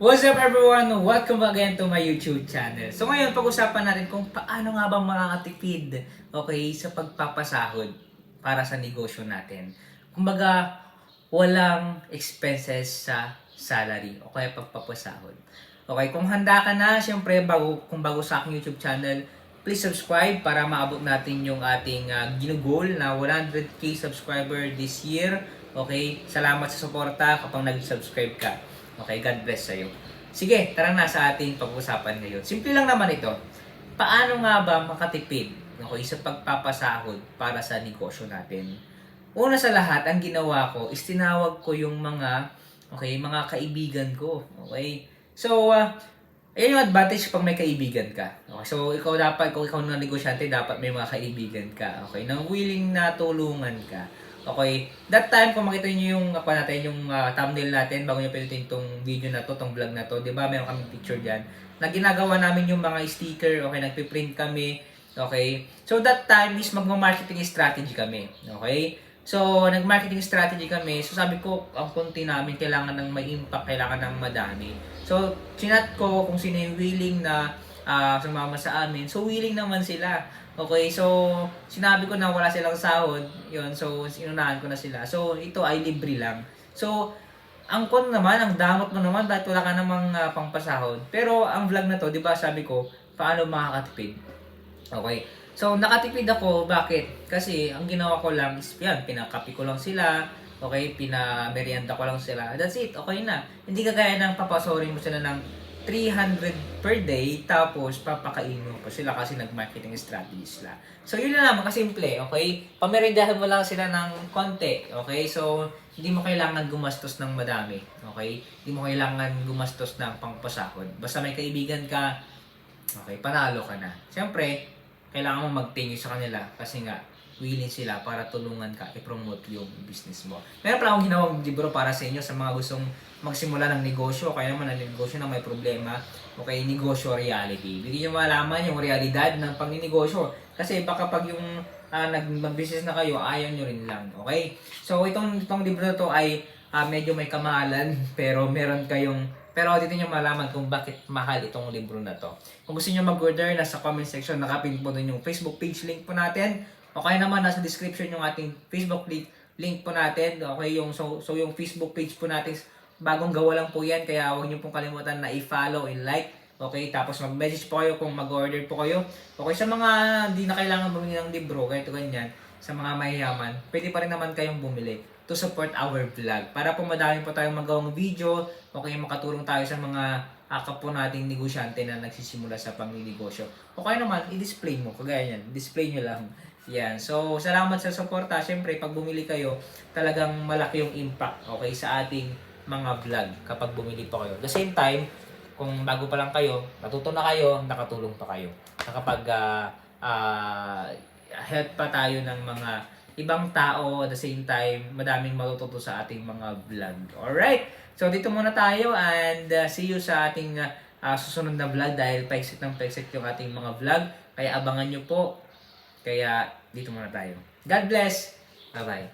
What's up everyone? Welcome again to my YouTube channel. So ngayon, pag-usapan natin kung paano nga ba makakatipid, okay, sa pagpapasahod para sa negosyo natin. Kumbaga, walang expenses sa salary o kaya pagpapasahod. Okay, kung handa ka na, syempre, kung bago sa aking YouTube channel, please subscribe para maabot natin yung ating ginugol na 100k subscriber this year. Okay, salamat sa suporta kapag nag-subscribe ka. Okay, God bless sa'yo. Sige, tara na sa ating pag-usapan ngayon. Simple lang naman ito. Paano nga ba makatipid, okay, sa pagpapasahod para sa negosyo natin? Una sa lahat, ang ginawa ko is tinawag ko yung mga kaibigan ko. Okay? So, ayan yung advantage pag may kaibigan ka. Okay? So, kung ikaw na negosyante, dapat may mga kaibigan ka. Okay? Na willing na tulungan ka. Okay, that time kung makita niyo yung thumbnail natin bago niyo pinutin tong video na to, tong vlog na to, 'di ba? Meron kaming picture diyan. Na ginagawa namin yung mga sticker, okay, nagpi-print kami. Okay? So that time is magma-marketing strategy kami. Okay? So, nag-marketing strategy kami. So, sabi ko, ang konti namin kailangan ng may impact, kailangan ng madami. So, chinat ko kung sino yung willing na sumama sa amin. So, willing naman sila. Okay, so sinabi ko na wala silang sahod, yun, so inunahan ko na sila. So ito ay libre lang. So ang kon naman, ang damot mo naman dahil wala ka namang pangpasahod. Pero ang vlog na to, 'di ba, sabi ko, paano makakatipid? Okay. So nakatipid ako, bakit? Kasi ang ginawa ko lang is yan, pinakapi ko lang sila. Okay, pinamerienda ko lang sila. That's it, okay na. Hindi kagaya ng papasorin mo sila ng 300 per day, tapos papakainin mo pa sila kasi nag-marketing strategies sila. So, yun na naman, kasimple, okay? Pamerindahan mo lang sila ng konti, okay? So, hindi mo kailangan gumastos ng madami, okay? Hindi mo kailangan gumastos ng pangpasahod. Basta may kaibigan ka, okay, panalo ka na. Siyempre, kailangan mo mag-thank you sa kanila kasi nga, willing sila para tulungan ka i-promote yung business mo. Meron pala akong ginawang libro para sa inyo sa mga gustong magsimula ng negosyo o kaya naman ng negosyo na may problema o kaya negosyo reality. Bigyan nyo malaman yung realidad ng pagninegosyo. Kasi baka pag yung mag-business na kayo, ayaw nyo rin lang. Okay? So itong libro na to ay medyo may kamahalan pero pero dito nyo malaman kung bakit mahal itong libro na to. Kung gusto nyo mag-order, nasa comment section nakapin po dun yung Facebook page link po natin. O kaya naman nasa description yung ating Facebook link po natin. Okay, so yung Facebook page po natin, bagong gawa lang po yan. Kaya huwag niyo pong kalimutan na i-follow and like. Okay, tapos mag-message po kayo kung mag-order po kayo. Okay, sa mga hindi na kailangan bumili ng libro, kahit ganyan, sa mga mayayaman, pwede pa rin naman kayong bumili to support our vlog. Para po madami po tayong magawang video, okay, makatulong tayo sa mga kapwa nating negosyante na nagsisimula sa pangninegosyo. O kaya naman, i-display mo, kagaya yan, display nyo lang. Yan. So, salamat sa suporta. Siyempre, pag bumili kayo, talagang malaki yung impact, okay, sa ating mga vlog kapag bumili pa kayo. At the same time, kung bago pa lang kayo, natuto na kayo, nakatulong pa kayo. Kapag help pa tayo ng mga ibang tao, at the same time, madaming matututo sa ating mga vlog. Alright? So, dito muna tayo and see you sa ating susunod na vlog dahil paiksit ng paiksit yung ating mga vlog. Kaya abangan nyo po. Kaya dito muna tayo. God bless. Bye-bye.